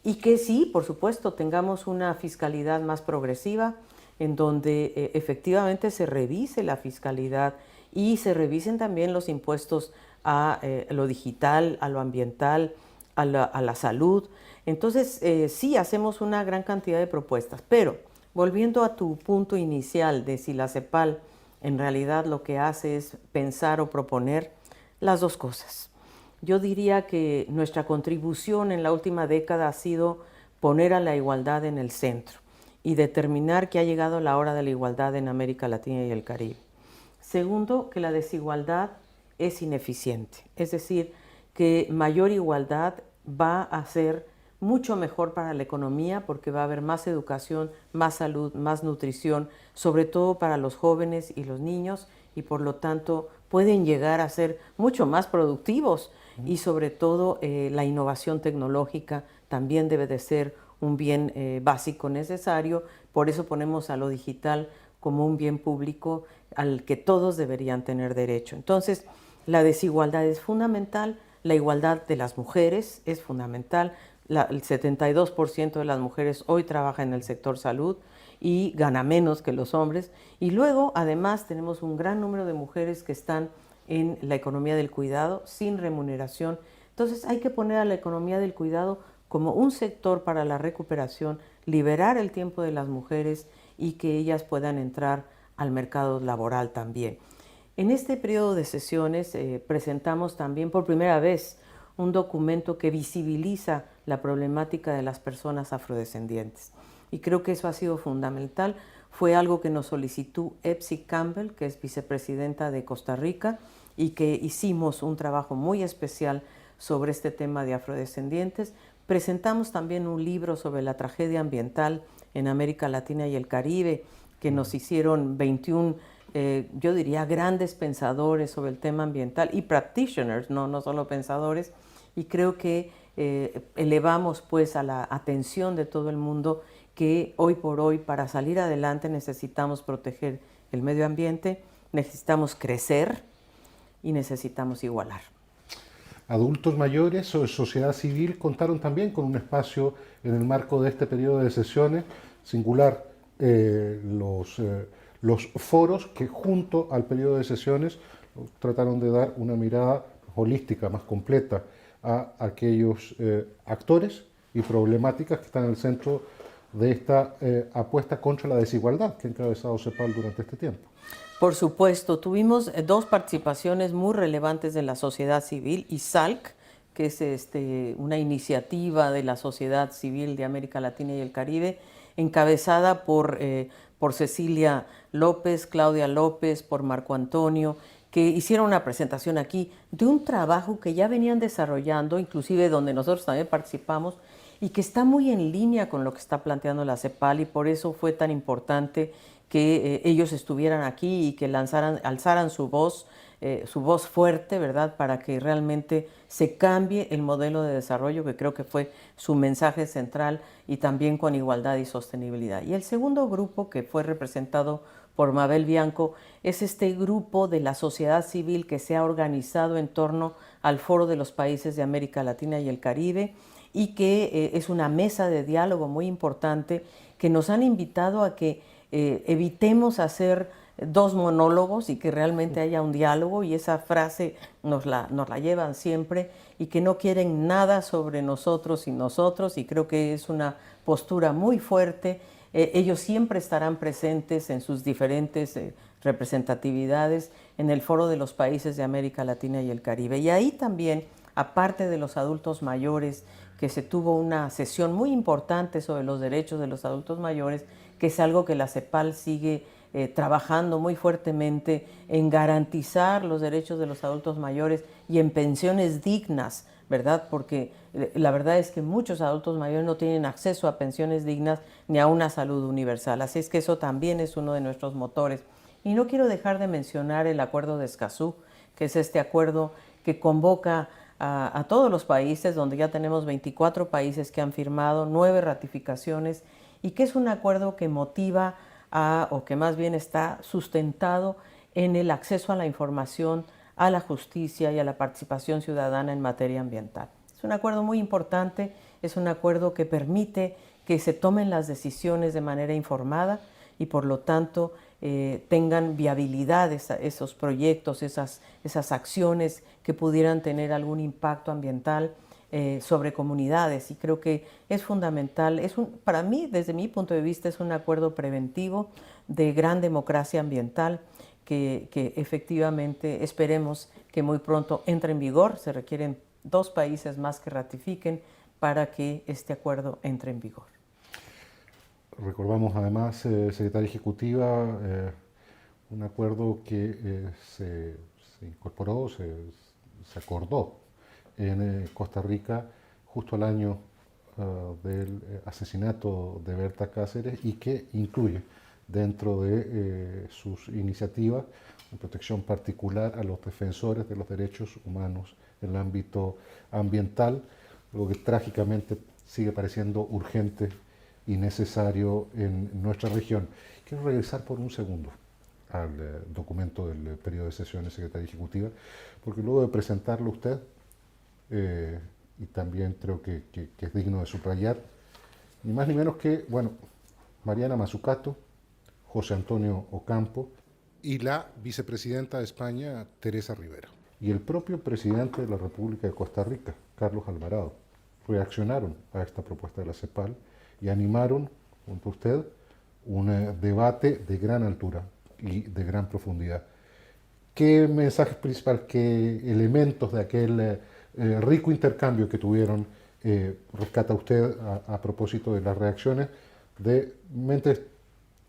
y que sí, por supuesto, tengamos una fiscalidad más progresiva, en donde efectivamente se revise la fiscalidad y se revisen también los impuestos a lo digital, a lo ambiental, a la salud. Entonces, sí, hacemos una gran cantidad de propuestas, pero volviendo a tu punto inicial de si la CEPAL en realidad lo que hace es pensar o proponer, las dos cosas. Yo diría que nuestra contribución en la última década ha sido poner a la igualdad en el centro y determinar que ha llegado la hora de la igualdad en América Latina y el Caribe. Segundo, que la desigualdad es ineficiente, es decir, que mayor igualdad va a ser mucho mejor para la economía, porque va a haber más educación, más salud, más nutrición, sobre todo para los jóvenes y los niños, y por lo tanto pueden llegar a ser mucho más productivos, y sobre todo la innovación tecnológica también debe de ser un bien básico necesario. Por eso ponemos a lo digital como un bien público al que todos deberían tener derecho. Entonces, la desigualdad es fundamental, la igualdad de las mujeres es fundamental. El 72% de las mujeres hoy trabaja en el sector salud y gana menos que los hombres. Y luego, además, tenemos un gran número de mujeres que están en la economía del cuidado sin remuneración. Entonces, hay que poner a la economía del cuidado como un sector para la recuperación, liberar el tiempo de las mujeres y que ellas puedan entrar al mercado laboral también. En este periodo de sesiones presentamos también por primera vez un documento que visibiliza la problemática de las personas afrodescendientes. Y creo que eso ha sido fundamental. Fue algo que nos solicitó Epsi Campbell, que es vicepresidenta de Costa Rica, y que hicimos un trabajo muy especial sobre este tema de afrodescendientes. Presentamos también un libro sobre la tragedia ambiental en América Latina y el Caribe, que nos hicieron 21, yo diría, grandes pensadores sobre el tema ambiental y practitioners, no solo pensadores, y creo que elevamos pues a la atención de todo el mundo que hoy por hoy, para salir adelante, necesitamos proteger el medio ambiente, necesitamos crecer y necesitamos igualar. Adultos mayores o sociedad civil contaron también con un espacio en el marco de este periodo de sesiones, singular los foros que junto al periodo de sesiones trataron de dar una mirada holística, más completa a aquellos actores y problemáticas que están en el centro de esta apuesta contra la desigualdad que ha encabezado CEPAL durante este tiempo. Por supuesto, tuvimos dos participaciones muy relevantes de la sociedad civil, ISALC, que es una iniciativa de la sociedad civil de América Latina y el Caribe, encabezada por Cecilia López, Claudia López, por Marco Antonio, que hicieron una presentación aquí de un trabajo que ya venían desarrollando, inclusive donde nosotros también participamos, y que está muy en línea con lo que está planteando la CEPAL, y por eso fue tan importante que ellos estuvieran aquí y que alzaran su voz fuerte, ¿verdad?, para que realmente se cambie el modelo de desarrollo, que creo que fue su mensaje central, y también con igualdad y sostenibilidad. Y el segundo grupo, que fue representado por Mabel Bianco, es este grupo de la sociedad civil que se ha organizado en torno al Foro de los Países de América Latina y el Caribe, y que es una mesa de diálogo muy importante, que nos han invitado a que evitemos hacer dos monólogos y que realmente haya un diálogo, y esa frase nos la llevan siempre, y que no quieren nada sobre nosotros y nosotros, y creo que es una postura muy fuerte. Ellos siempre estarán presentes en sus diferentes representatividades en el Foro de los Países de América Latina y el Caribe. Y ahí también, aparte de los adultos mayores, que se tuvo una sesión muy importante sobre los derechos de los adultos mayores, que es algo que la CEPAL sigue trabajando muy fuertemente en garantizar los derechos de los adultos mayores y en pensiones dignas, ¿verdad? Porque la verdad es que muchos adultos mayores no tienen acceso a pensiones dignas ni a una salud universal. Así es que eso también es uno de nuestros motores. Y no quiero dejar de mencionar el Acuerdo de Escazú, que es este acuerdo que convoca a todos los países, donde ya tenemos 24 países que han firmado, 9 ratificaciones, y que es un acuerdo que motiva o que más bien está sustentado en el acceso a la información, a la justicia y a la participación ciudadana en materia ambiental. Es un acuerdo muy importante, es un acuerdo que permite que se tomen las decisiones de manera informada y por lo tanto tengan viabilidad esos proyectos, esas acciones que pudieran tener algún impacto ambiental sobre comunidades. Y creo que es fundamental, para mí, desde mi punto de vista, es un acuerdo preventivo de gran democracia ambiental que efectivamente esperemos que muy pronto entre en vigor. Se requieren 2 países más que ratifiquen para que este acuerdo entre en vigor. Recordamos además, secretaria ejecutiva, un acuerdo que se incorporó, se acordó en Costa Rica justo al año del asesinato de Berta Cáceres y que incluye dentro de sus iniciativas una protección particular a los defensores de los derechos humanos en el ámbito ambiental, lo que trágicamente sigue pareciendo urgente y necesario en nuestra región. Quiero regresar por un segundo al documento del periodo de sesiones, secretaria ejecutiva, porque luego de presentarlo a usted, y también creo que es digno de subrayar, ni más ni menos que, bueno, Mariana Mazzucato, José Antonio Ocampo y la vicepresidenta de España, Teresa Rivera, y el propio presidente de la República de Costa Rica, Carlos Alvarado, reaccionaron a esta propuesta de la CEPAL y animaron, junto a usted, un debate de gran altura y de gran profundidad. ¿Qué mensajes principales, qué elementos de aquel rico intercambio que tuvieron rescata usted a propósito de las reacciones de mentes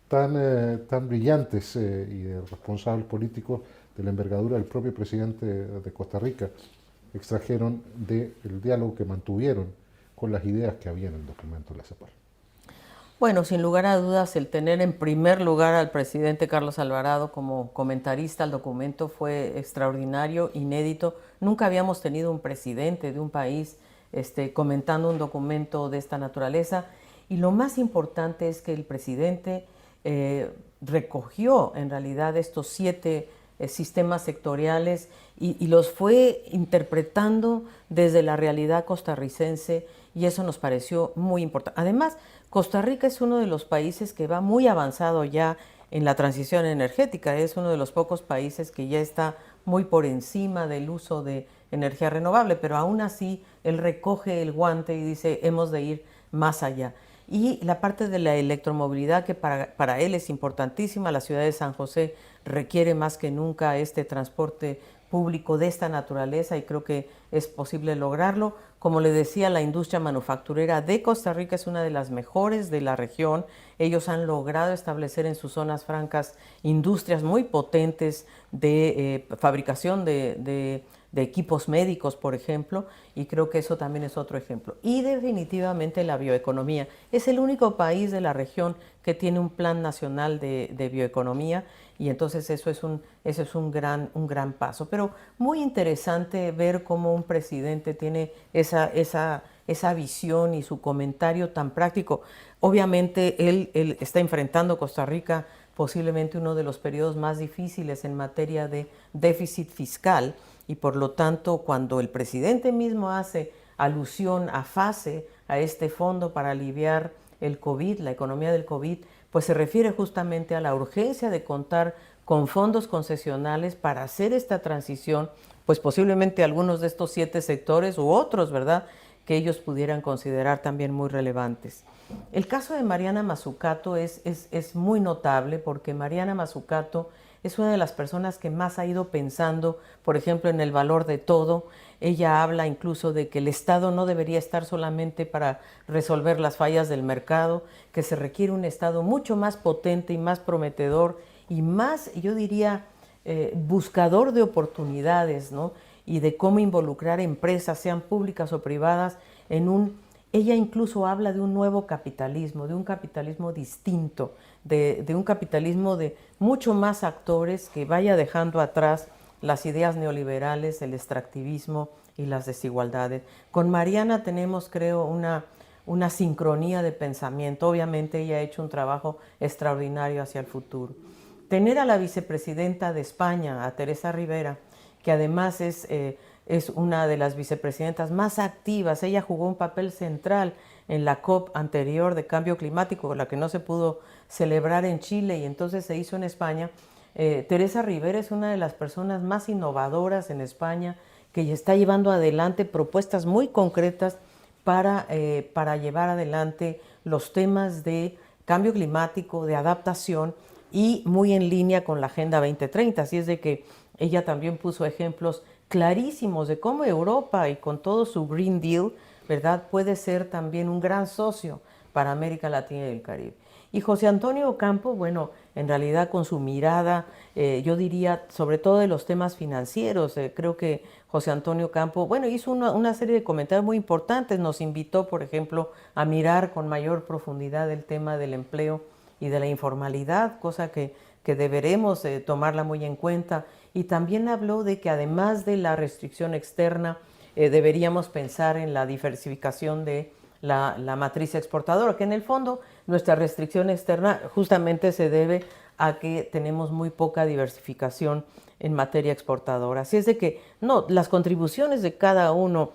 tan brillantes y de responsables políticos de la envergadura del propio presidente de Costa Rica extrajeron del diálogo que mantuvieron con las ideas que había en el documento de la CEPAL? Bueno, sin lugar a dudas, el tener en primer lugar al presidente Carlos Alvarado como comentarista al documento fue extraordinario, inédito. Nunca habíamos tenido un presidente de un país comentando un documento de esta naturaleza. Y lo más importante es que el presidente recogió en realidad estos 7 sistemas sectoriales y los fue interpretando desde la realidad costarricense, y eso nos pareció muy importante. Además, Costa Rica es uno de los países que va muy avanzado ya en la transición energética. Es uno de los pocos países que ya está muy por encima del uso de energía renovable, pero aún así él recoge el guante y dice hemos de ir más allá. Y la parte de la electromovilidad, que para él es importantísima. La ciudad de San José requiere más que nunca este transporte público de esta naturaleza y creo que es posible lograrlo. Como le decía, la industria manufacturera de Costa Rica es una de las mejores de la región. Ellos han logrado establecer en sus zonas francas industrias muy potentes de fabricación de equipos médicos, por ejemplo, y creo que eso también es otro ejemplo. Y definitivamente la bioeconomía. Es el único país de la región que tiene un plan nacional de bioeconomía, y entonces eso es un gran paso. Pero muy interesante ver cómo un presidente tiene esa visión y su comentario tan práctico. Obviamente él está enfrentando Costa Rica posiblemente uno de los periodos más difíciles en materia de déficit fiscal, y por lo tanto cuando el presidente mismo hace alusión a FASE, a este fondo para aliviar el COVID, la economía del COVID, pues se refiere justamente a la urgencia de contar con fondos concesionales para hacer esta transición, pues posiblemente algunos de estos 7 sectores u otros, ¿verdad?, que ellos pudieran considerar también muy relevantes. El caso de Mariana Mazzucato es muy notable porque Mariana Mazzucato es una de las personas que más ha ido pensando, por ejemplo, en el valor de todo. Ella habla incluso de que el Estado no debería estar solamente para resolver las fallas del mercado, que se requiere un Estado mucho más potente y más prometedor y más, yo diría, buscador de oportunidades, ¿no? Y de cómo involucrar empresas, sean públicas o privadas, en un... Ella incluso habla de un nuevo capitalismo, de un capitalismo distinto, de un capitalismo de mucho más actores que vaya dejando atrás las ideas neoliberales, el extractivismo y las desigualdades. Con Mariana tenemos, creo, una sincronía de pensamiento. Obviamente ella ha hecho un trabajo extraordinario hacia el futuro. Tener a la vicepresidenta de España, a Teresa Rivera, que además es una de las vicepresidentas más activas. Ella jugó un papel central en la COP anterior de cambio climático, la que no se pudo celebrar en Chile y entonces se hizo en España. Teresa Rivera es una de las personas más innovadoras en España, que está llevando adelante propuestas muy concretas para llevar adelante los temas de cambio climático, de adaptación y muy en línea con la Agenda 2030. Así es de que ella también puso ejemplos clarísimos de cómo Europa y con todo su Green Deal, ¿verdad?, puede ser también un gran socio para América Latina y el Caribe. Y José Antonio Ocampo, bueno, en realidad con su mirada, yo diría, sobre todo de los temas financieros, creo que José Antonio Ocampo, bueno, hizo una serie de comentarios muy importantes, nos invitó, por ejemplo, a mirar con mayor profundidad el tema del empleo y de la informalidad, cosa que deberemos tomarla muy en cuenta. Y también habló de que además de la restricción externa, deberíamos pensar en la diversificación de la matriz exportadora, que en el fondo nuestra restricción externa justamente se debe a que tenemos muy poca diversificación en materia exportadora. Así es de que, no, las contribuciones de cada uno,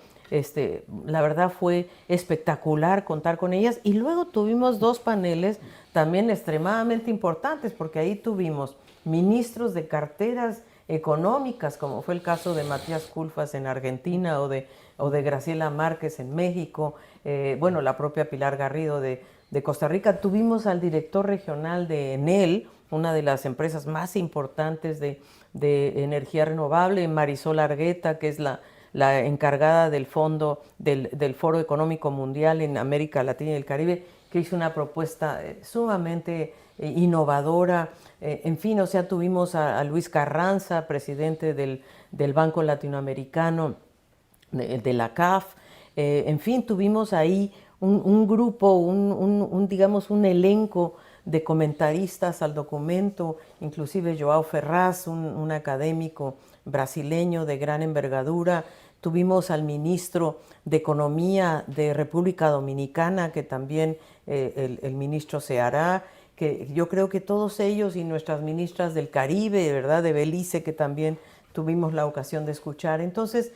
la verdad fue espectacular contar con ellas. Y luego tuvimos dos paneles también extremadamente importantes, porque ahí tuvimos ministros de carteras económicas, como fue el caso de Matías Culfas en Argentina o de Graciela Márquez en México, bueno, la propia Pilar Garrido de Costa Rica. Tuvimos al director regional de Enel, una de las empresas más importantes de energía renovable, Marisol Argueta, que es la encargada del fondo del Foro Económico Mundial en América Latina y el Caribe, que hizo una propuesta sumamente innovadora. En fin, o sea, tuvimos a Luis Carranza, presidente del Banco Latinoamericano, de la CAF. En fin, tuvimos ahí un grupo, digamos, un elenco de comentaristas al documento, inclusive Joao Ferraz, un académico brasileño de gran envergadura. Tuvimos al ministro de Economía de República Dominicana, que también el ministro Seará, que yo creo que todos ellos y nuestras ministras del Caribe, ¿verdad?, de Belice, que también tuvimos la ocasión de escuchar. Entonces,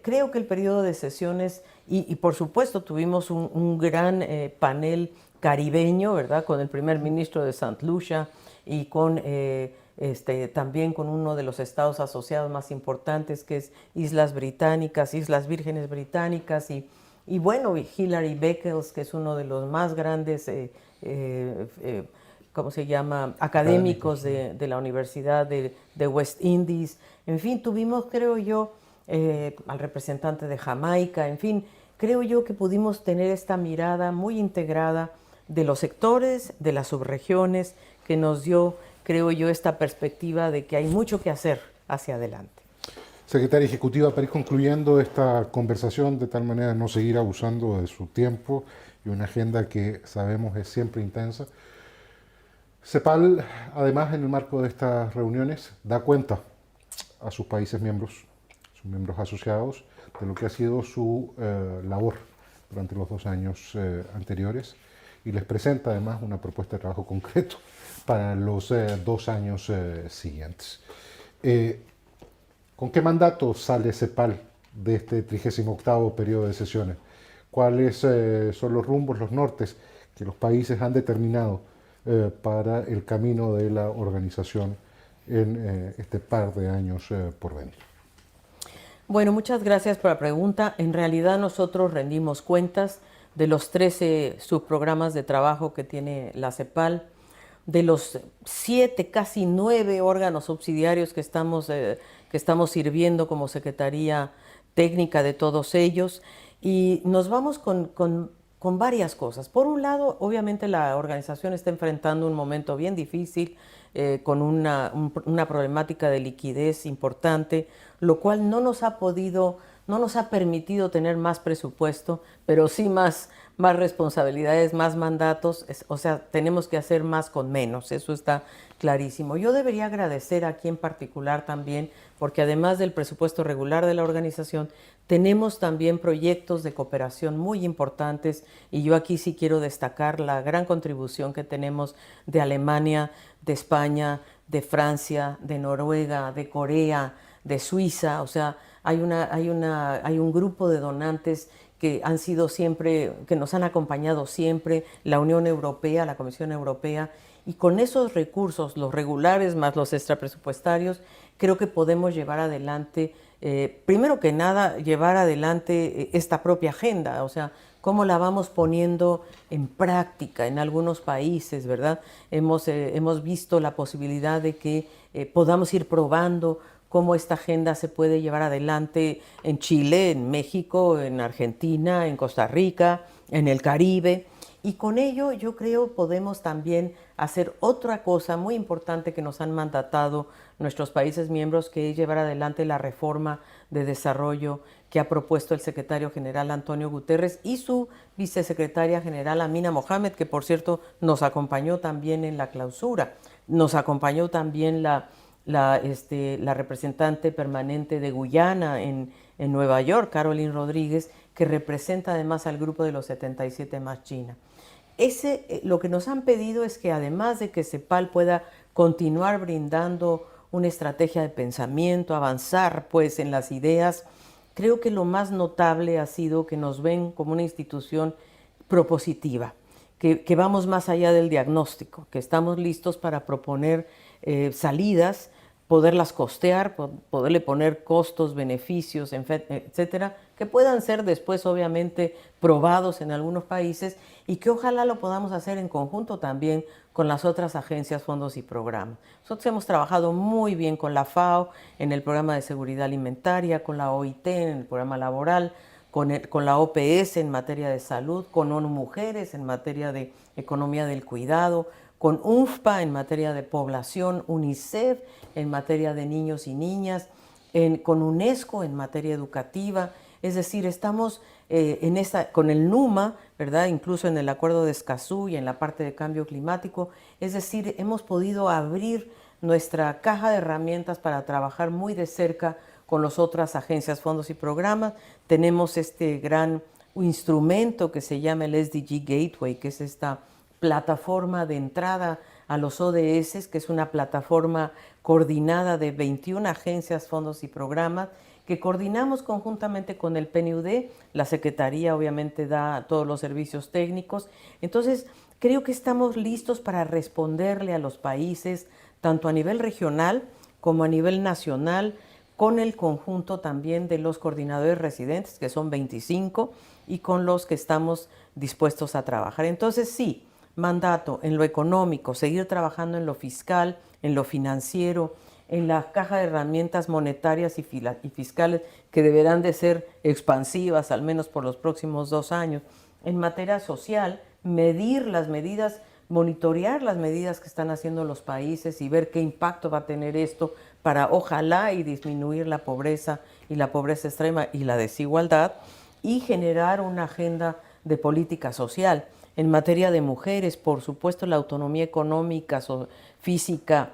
creo que el periodo de sesiones, y por supuesto tuvimos un gran panel caribeño, ¿verdad?, con el primer ministro de St. Lucia y con... también con uno de los estados asociados más importantes, que es Islas Británicas, Islas Vírgenes Británicas, y bueno, Hilary Beckles, que es uno de los más grandes, ¿cómo se llama?, académicos de la Universidad de West Indies. En fin, tuvimos, creo yo, al representante de Jamaica. En fin, creo yo que pudimos tener esta mirada muy integrada de los sectores, de las subregiones, que nos dio, creo yo, esta perspectiva de que hay mucho que hacer hacia adelante. Secretaria Ejecutiva, para ir concluyendo esta conversación, de tal manera de no seguir abusando de su tiempo y una agenda que sabemos es siempre intensa, CEPAL, además, en el marco de estas reuniones, da cuenta a sus países miembros, sus miembros asociados, de lo que ha sido su labor durante los 2 años anteriores, y les presenta además una propuesta de trabajo concreto para los 2 años siguientes. ¿Con qué mandato sale CEPAL de este 38º periodo de sesiones? ¿Cuáles son los rumbos, los nortes que los países han determinado para el camino de la organización en este par de años por venir? Bueno, muchas gracias por la pregunta. En realidad nosotros rendimos cuentas de los 13 subprogramas de trabajo que tiene la CEPAL, de los 7, casi 9 órganos subsidiarios que estamos sirviendo como Secretaría Técnica de todos ellos, y nos vamos con varias cosas. Por un lado, obviamente la organización está enfrentando un momento bien difícil, con una problemática de liquidez importante, lo cual no nos ha permitido tener más presupuesto, pero sí más responsabilidades, más mandatos, o sea, tenemos que hacer más con menos, eso está clarísimo. Yo debería agradecer aquí en particular también, porque además del presupuesto regular de la organización, tenemos también proyectos de cooperación muy importantes, y yo aquí sí quiero destacar la gran contribución que tenemos de Alemania, de España, de Francia, de Noruega, de Corea, de Suiza. O sea, hay un grupo de donantes que han sido siempre, que nos han acompañado siempre, la Unión Europea, la Comisión Europea, y con esos recursos, los regulares más los extrapresupuestarios, creo que podemos llevar adelante, primero que nada, llevar adelante esta propia agenda, o sea, cómo la vamos poniendo en práctica en algunos países, ¿verdad? Hemos visto la posibilidad de que podamos ir probando cómo esta agenda se puede llevar adelante en Chile, en México, en Argentina, en Costa Rica, en el Caribe. Y con ello yo creo podemos también hacer otra cosa muy importante que nos han mandatado nuestros países miembros, que es llevar adelante la reforma de desarrollo que ha propuesto el secretario general Antonio Guterres y su vicesecretaria general Amina Mohamed, que por cierto nos acompañó también en la clausura. Nos acompañó también la representante permanente de Guyana en Nueva York, Caroline Rodríguez, que representa además al grupo de los 77 más China. Lo que nos han pedido es que además de que CEPAL pueda continuar brindando una estrategia de pensamiento, avanzar pues en las ideas, creo que lo más notable ha sido que nos ven como una institución propositiva, que vamos más allá del diagnóstico, que estamos listos para proponer salidas, poderlas costear, poderle poner costos, beneficios, etcétera, que puedan ser después obviamente probados en algunos países, y que ojalá lo podamos hacer en conjunto también con las otras agencias, fondos y programas. Nosotros hemos trabajado muy bien con la FAO en el programa de seguridad alimentaria, con la OIT en el programa laboral, con la OPS en materia de salud, con ONU Mujeres en materia de economía del cuidado, con UNFPA en materia de población, UNICEF en materia de niños y niñas, con UNESCO en materia educativa. Es decir, estamos con el NUMA, ¿verdad? Incluso en el acuerdo de Escazú y en la parte de cambio climático. Es decir, hemos podido abrir nuestra caja de herramientas para trabajar muy de cerca con las otras agencias, fondos y programas. Tenemos este gran instrumento que se llama el SDG Gateway, que es esta plataforma de entrada a los ODS, que es una plataforma coordinada de 21 agencias, fondos y programas, que coordinamos conjuntamente con el PNUD. La Secretaría obviamente da todos los servicios técnicos. Entonces, creo que estamos listos para responderle a los países, tanto a nivel regional como a nivel nacional, con el conjunto también de los coordinadores residentes, que son 25, y con los que estamos dispuestos a trabajar. Entonces, sí, mandato en lo económico, seguir trabajando en lo fiscal, en lo financiero, en la caja de herramientas monetarias y fiscales, que deberán de ser expansivas al menos por los próximos 2 años. En materia social, medir las medidas, monitorear las medidas que están haciendo los países y ver qué impacto va a tener esto para ojalá y disminuir la pobreza extrema y la desigualdad, y generar una agenda de política social. En materia de mujeres, por supuesto, la autonomía económica, física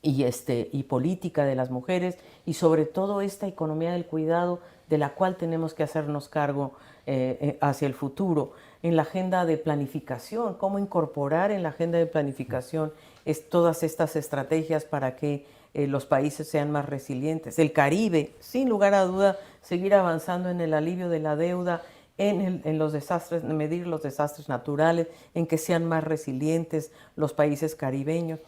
y política de las mujeres, y sobre todo esta economía del cuidado de la cual tenemos que hacernos cargo hacia el futuro. En la agenda de planificación, cómo incorporar en la agenda de planificación todas estas estrategias para que los países sean más resilientes. El Caribe, sin lugar a duda, seguir avanzando en el alivio de la deuda, en los desastres, medir los desastres naturales, en que sean más resilientes los países caribeños.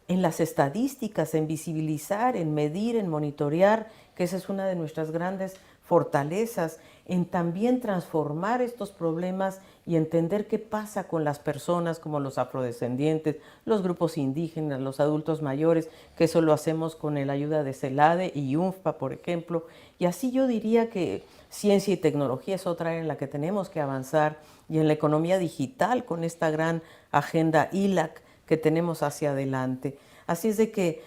En las estadísticas, en visibilizar, en medir, en monitorear, que esa es una de nuestras grandes fortalezas, en también transformar estos problemas y entender qué pasa con las personas como los afrodescendientes, los grupos indígenas, los adultos mayores, que eso lo hacemos con la ayuda de CELADE y UNFPA, por ejemplo. Y así yo diría que ciencia y tecnología es otra área en la que tenemos que avanzar, y en la economía digital con esta gran agenda ILAC que tenemos hacia adelante. Así es de que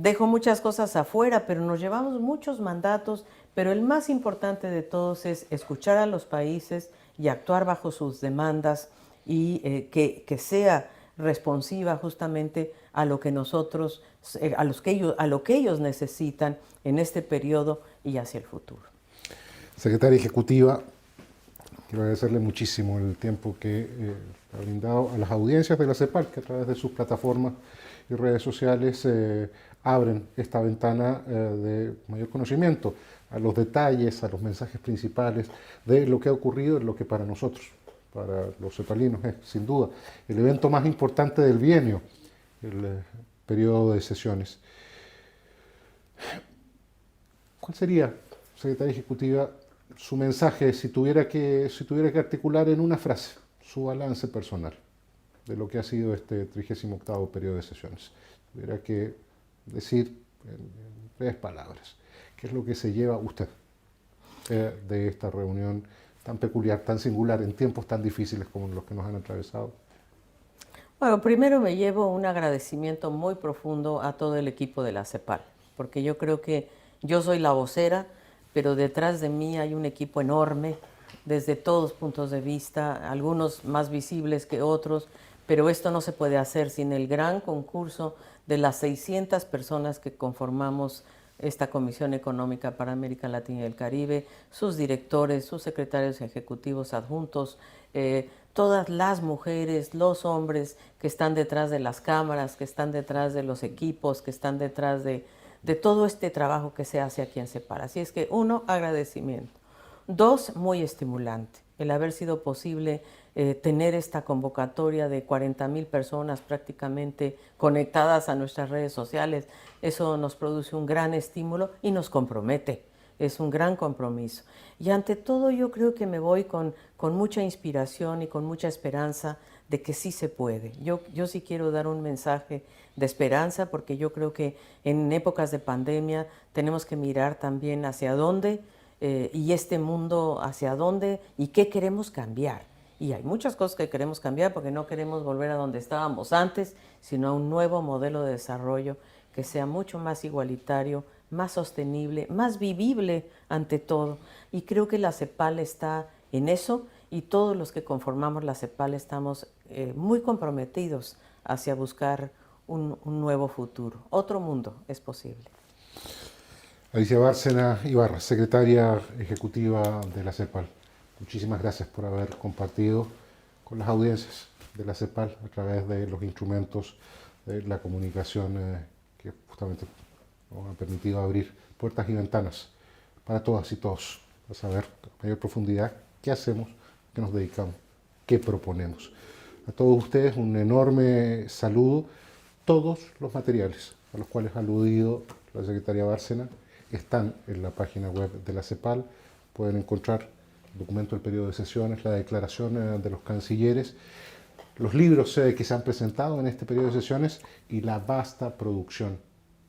dejo muchas cosas afuera, pero nos llevamos muchos mandatos, pero el más importante de todos es escuchar a los países y actuar bajo sus demandas y que sea responsiva justamente a lo que nosotros, a lo que ellos necesitan en este periodo y hacia el futuro. Secretaria Ejecutiva, quiero agradecerle muchísimo el tiempo que ha brindado a las audiencias de la CEPAL, que a través de sus plataformas y redes sociales abren esta ventana de mayor conocimiento a los detalles, a los mensajes principales de lo que ha ocurrido, en lo que para nosotros, para los cepalinos, es sin duda el evento más importante del bienio, el periodo de sesiones. ¿Cuál sería, Secretaria Ejecutiva, su mensaje si tuviera que articular en una frase su balance personal de lo que ha sido este 38º periodo de sesiones? Tuviera que decir en 3 palabras, ¿qué es lo que se lleva usted de esta reunión tan peculiar, tan singular, en tiempos tan difíciles como los que nos han atravesado? Bueno, primero me llevo un agradecimiento muy profundo a todo el equipo de la CEPAL, porque yo creo que yo soy la vocera, pero detrás de mí hay un equipo enorme, desde todos puntos de vista, algunos más visibles que otros, pero esto no se puede hacer sin el gran concurso de las 600 personas que conformamos esta Comisión Económica para América Latina y el Caribe, sus directores, sus secretarios ejecutivos adjuntos, todas las mujeres, los hombres que están detrás de las cámaras, que están detrás de los equipos, que están detrás de todo este trabajo que se hace aquí en CEPAL. Así es que, 1, agradecimiento. 2, muy estimulante el haber sido posible tener esta convocatoria de 40,000 personas prácticamente conectadas a nuestras redes sociales. Eso nos produce un gran estímulo y nos compromete. Es un gran compromiso. Y ante todo yo creo que me voy con mucha inspiración y con mucha esperanza de que sí se puede. Yo sí quiero dar un mensaje de esperanza, porque yo creo que en épocas de pandemia tenemos que mirar también hacia dónde y este mundo hacia dónde y qué queremos cambiar. Y hay muchas cosas que queremos cambiar, porque no queremos volver a donde estábamos antes, sino a un nuevo modelo de desarrollo que sea mucho más igualitario, más sostenible, más vivible ante todo. Y creo que la CEPAL está en eso, y todos los que conformamos la CEPAL estamos muy comprometidos hacia buscar un nuevo futuro. Otro mundo es posible. Alicia Bárcena Ibarra, Secretaria Ejecutiva de la CEPAL, muchísimas gracias por haber compartido con las audiencias de la CEPAL a través de los instrumentos de la comunicación que justamente nos han permitido abrir puertas y ventanas para todas y todos, a saber a mayor profundidad qué hacemos, qué nos dedicamos, qué proponemos. A todos ustedes un enorme saludo. Todos los materiales a los cuales ha aludido la Secretaria Bárcena están en la página web de la CEPAL. Pueden encontrar el documento del periodo de sesiones, la declaración de los cancilleres, los libros que se han presentado en este periodo de sesiones y la vasta producción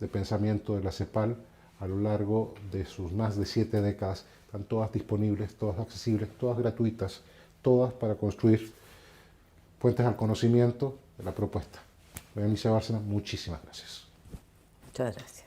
de pensamiento de la CEPAL a lo largo de sus más de 7 décadas. Están todas disponibles, todas accesibles, todas gratuitas, todas para construir puentes al conocimiento de la propuesta. Alicia Bárcena, muchísimas gracias. Muchas gracias.